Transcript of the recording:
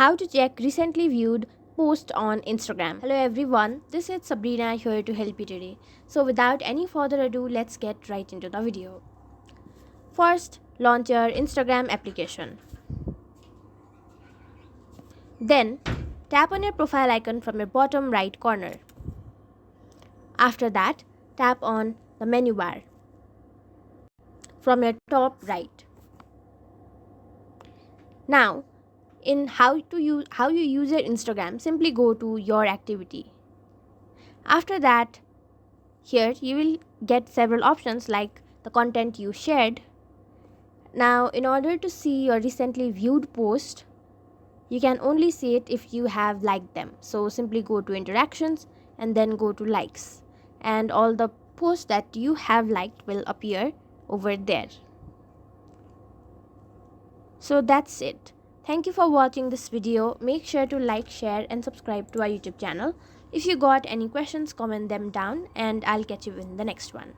How to check recently viewed post on Instagram. Hello everyone, this is Sabrina here to help you today. So without any further ado, let's get right into the video. First, launch your Instagram application. Then, tap on your profile icon from your bottom right corner. After that, tap on the menu bar from your top right. Now, in how you use your Instagram, simply go to your activity. After that, here you will get several options like the content you shared. Now, in order to see your recently viewed post, you can only see it if you have liked them. So simply go to interactions and then go to likes, and all the posts that you have liked will appear over there. So that's it. Thank you for watching this video. Make sure to like, share and subscribe to our YouTube channel. If you got any questions, comment them down and I'll catch you in the next one.